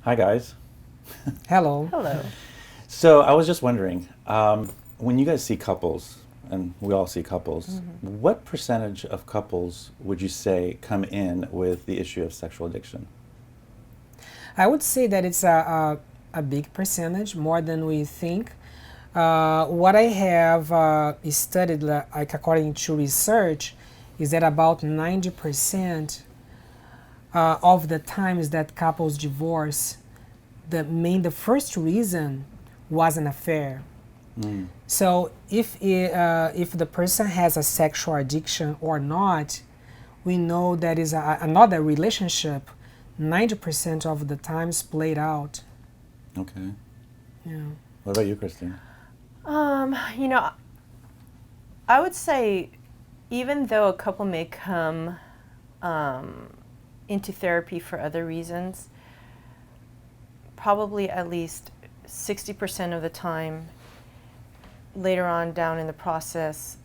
Hi, guys. Hello. Hello. So I was just wondering, when you guys see couples, and we all see couples, what percentage of couples would you say come in with the issue of sexual addiction? I would say that it's a big percentage, more than we think. What I have studied, like according to research, is that about 90% of the times that couples divorce, the first reason was an affair. So if the person has a sexual addiction or not, we know that is another relationship 90% of the times played out. Okay. Yeah. What about you, Christine? You know, I would say even though a couple may come into therapy for other reasons, probably at least 60% of the time later on down in the process,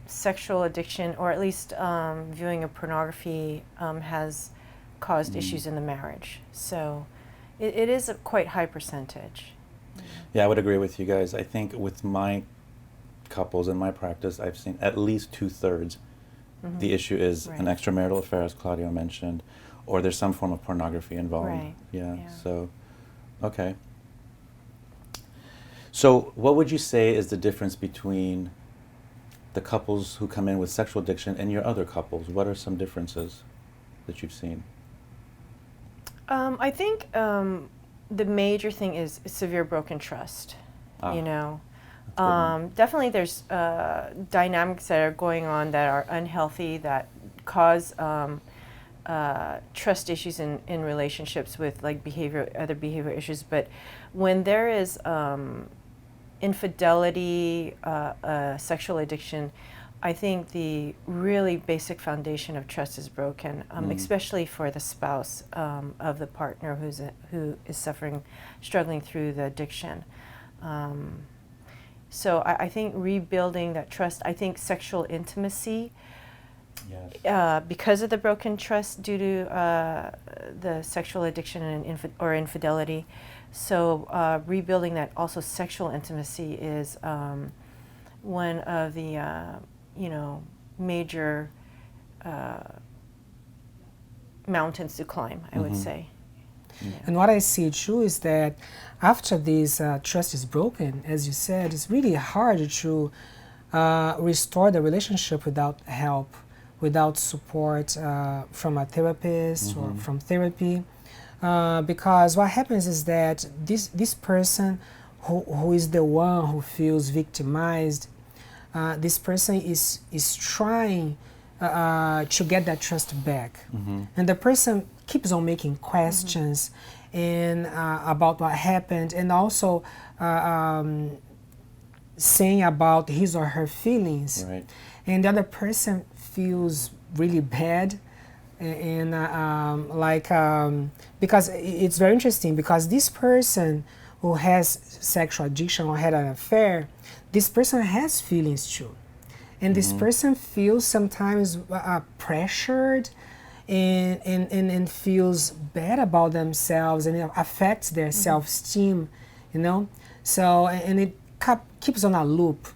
sexual addiction, or at least viewing of pornography, has caused issues in the marriage. So it is a quite high percentage. Yeah, I would agree with you guys. I think with my couples in my practice, I've seen at least 2/3. The issue is an Right. extramarital affair, as Claudio mentioned, or there's some form of pornography involved. Right. Yeah. Yeah. So, okay. So, what would you say is the difference between the couples who come in with sexual addiction and your other couples? What are some differences that you've seen? I think the major thing is severe broken trust. Ah, You know, that's a good one. definitely there's dynamics that are going on that are unhealthy that cause trust issues in relationships with like other behavior issues. But when there is infidelity, sexual addiction, I think the really basic foundation of trust is broken, especially for the spouse of the partner who is struggling through the addiction. So I think rebuilding that trust, I think sexual intimacy, Yes. because of the broken trust due to the sexual addiction and or infidelity. So rebuilding that also sexual intimacy is one of the major mountains to climb, I would say. And what I see too is that after this trust is broken, as you said, it's really hard to restore the relationship without help, without support from a therapist or from therapy. Because what happens is that this person who is the one who feels victimized, this person is trying to get that trust back, and the person keeps on making questions and about what happened, and also saying about his or her feelings, Right. and the other person feels really bad, and because it's very interesting, because this person who has sexual addiction or had an affair, this person has feelings too, and this person feels sometimes pressured and feels bad about themselves, and it affects their self-esteem, so and it keeps on a loop.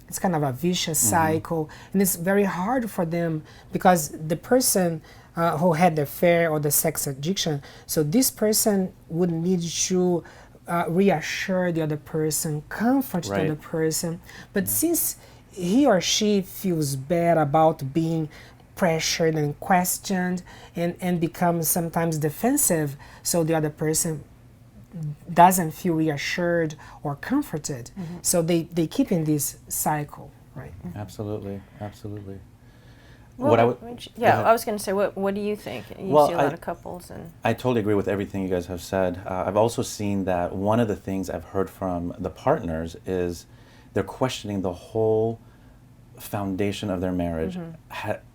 It's kind of a vicious cycle, and it's very hard for them because the person who had the affair or the sex addiction, so this person would need to reassure the other person, comfort the Right. other person. But since he or she feels bad about being pressured and questioned and becomes sometimes defensive, so the other person doesn't feel reassured or comforted. So they keep in this cycle, right? Absolutely. Absolutely. Well, What I would, I go ahead. was going to say, what do you think? You Well, see a lot of couples and I totally agree with everything you guys have said. I've also seen that one of the things I've heard from the partners is they're questioning the whole foundation of their marriage.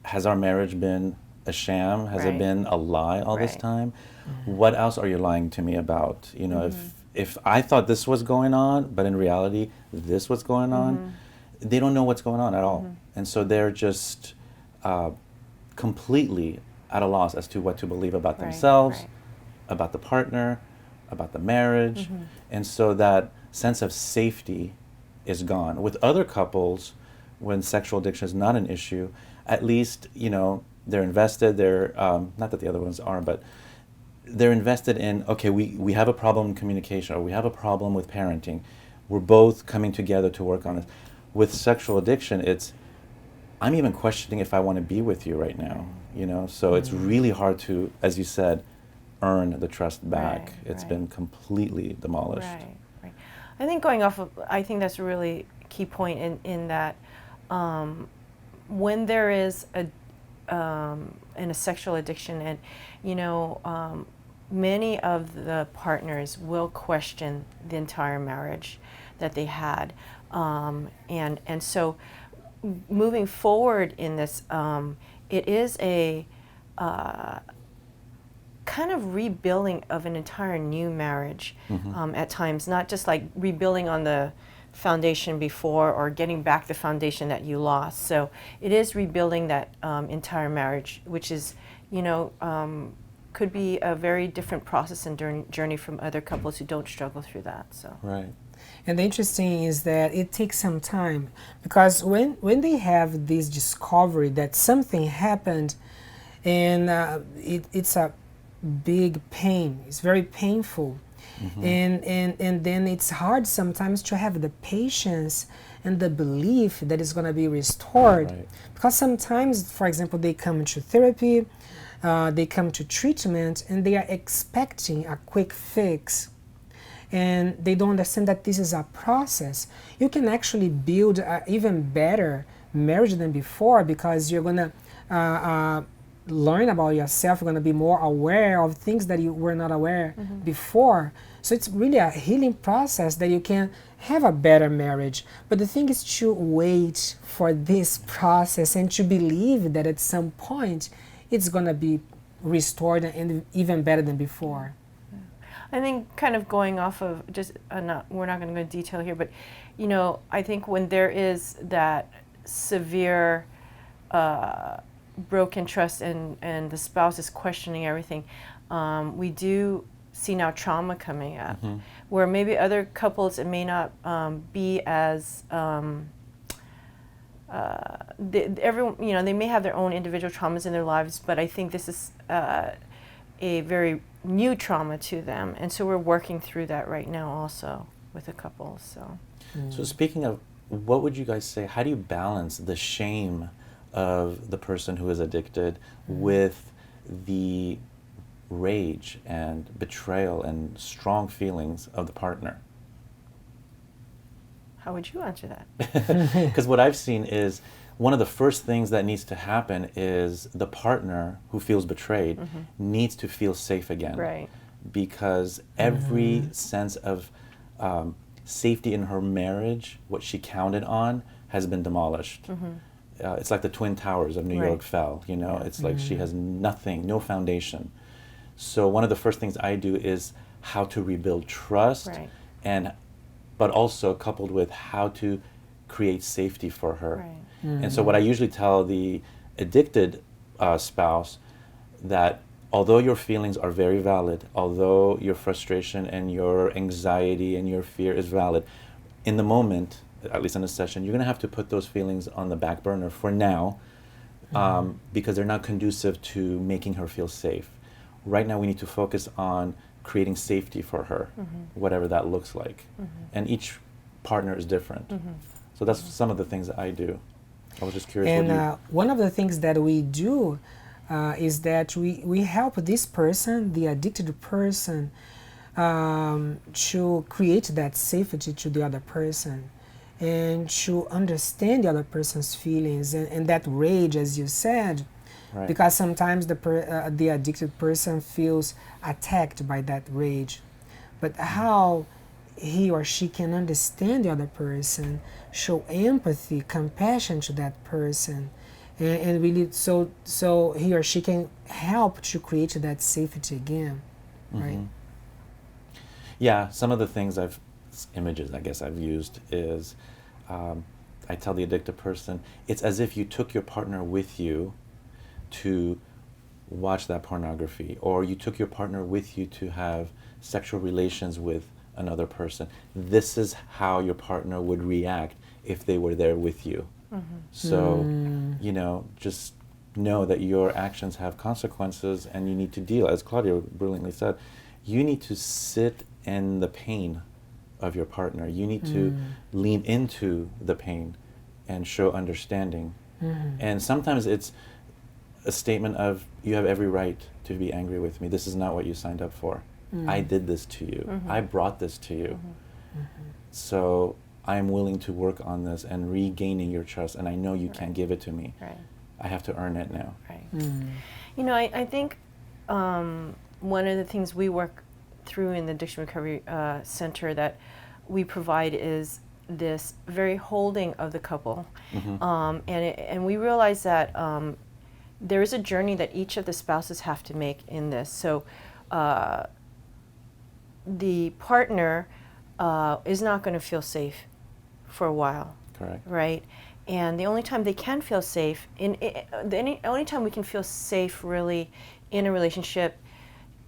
Has our marriage been a sham? Has it Right. been a lie all this Right. time? What else are you lying to me about? If I thought this was going on, but in reality this was going on, they don't know what's going on at all, and so they're just completely at a loss as to what to believe about Right, themselves, right. about the partner, about the marriage. And so that sense of safety is gone. With other couples, when sexual addiction is not an issue, at least, you know, they're invested, they're, not that the other ones are, but they're invested in, okay, we have a problem in communication, or we have a problem with parenting. We're both coming together to work on it. With sexual addiction, it's, I'm even questioning if I want to be with you right now, you know? So it's really hard to, as you said, earn the trust back. Right, It's right. been completely demolished. Right, right. I think going off of, I think that's a really key point in that when there is in a sexual addiction, and you know, many of the partners will question the entire marriage that they had, and so moving forward in this, it is a kind of rebuilding of an entire new marriage at times, not just like rebuilding on the foundation before or getting back the foundation that you lost. So it is rebuilding that entire marriage, which is, you know, could be a very different process and journey from other couples who don't struggle through that. So Right. And the interesting is that it takes some time, because when they have this discovery that something happened, and it's a big pain, it's very painful, and then it's hard sometimes to have the patience and the belief that it's going to be restored. Right. Because sometimes, for example, they come to therapy, they come to treatment, and they are expecting a quick fix, and they don't understand that this is a process. You can actually build an even better marriage than before, because you're going to learn about yourself. You're going to be more aware of things that you were not aware before. So it's really a healing process that you can have a better marriage. But the thing is to wait for this process and to believe that at some point it's going to be restored and even better than before. I think kind of going off of just, we're not going to go into detail here, but you know, I think when there is that severe broken trust and the spouse is questioning everything, we do see now trauma coming up, where maybe other couples, it may not be as everyone, you know, they may have their own individual traumas in their lives, but I think this is a very new trauma to them, and so we're working through that right now also with a couple. So speaking of, what would you guys say, how do you balance the shame of the person who is addicted with the rage and betrayal and strong feelings of the partner? How would you answer that? Because what I've seen is one of the first things that needs to happen is the partner who feels betrayed needs to feel safe again. Right. Because every sense of safety in her marriage, what she counted on, has been demolished. It's like the Twin Towers of New York fell, you know? It's like she has nothing, no foundation. So one of the first things I do is how to rebuild trust, but also coupled with how to create safety for her. And so what I usually tell the addicted spouse, that although your feelings are very valid, although your frustration and your anxiety and your fear is valid, in the moment, at least in a session, you're going to have to put those feelings on the back burner for now, because they're not conducive to making her feel safe. Right now we need to focus on creating safety for her, whatever that looks like. And each partner is different. So that's some of the things that I do. I was just curious. And one of the things that we do is that we help this person, the addicted person, to create that safety to the other person, and to understand the other person's feelings and that rage, as you said. Right. Because sometimes the addicted person feels attacked by that rage. But how he or she can understand the other person, show empathy, compassion to that person, and really so he or she can help to create that safety again, right? Yeah, some of the things images I guess I've used is, I tell the addicted person, it's as if you took your partner with you to watch that pornography, or you took your partner with you to have sexual relations with another person, this is how your partner would react if they were there with you. So, you know, just know that your actions have consequences and you need to deal. As Claudia brilliantly said, you need to sit in the pain of your partner. You need to lean into the pain and show understanding. And sometimes it's a statement of, you have every right to be angry with me. This is not what you signed up for. I did this to you. I brought this to you. So I'm willing to work on this and regaining your trust, and I know you can't give it to me. Right. I have to earn it now. Right. You know, I think one of the things we work through in the Addiction Recovery Center that we provide is this very holding of the couple. And we realize that there is a journey that each of the spouses have to make in this. So the partner is not going to feel safe for a while. Correct. Right? And the only time they can feel safe, the only time we can feel safe really in a relationship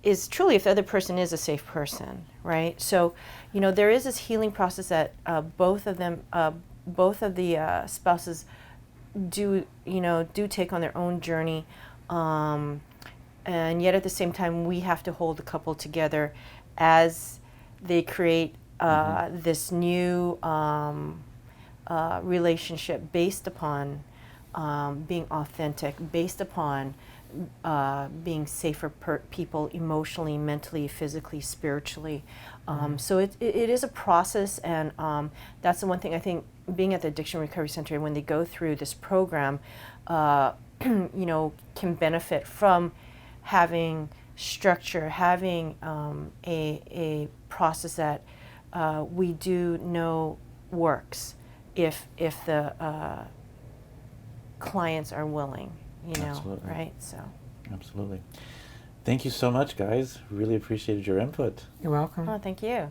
is truly if the other person is a safe person, right? So, you know, there is this healing process that both of the spouses do take on their own journey, and yet at the same time we have to hold the couple together as they create this new relationship based upon being authentic, based upon being safe for people emotionally, mentally, physically, spiritually. So it is a process, and that's the one thing I think being at the Addiction Recovery Center, when they go through this program, you know, can benefit from having structure, having a process that we do know works if the clients are willing, you know. Absolutely. Right? So. Absolutely. Thank you so much, guys. Really appreciated your input. You're welcome. Oh, thank you.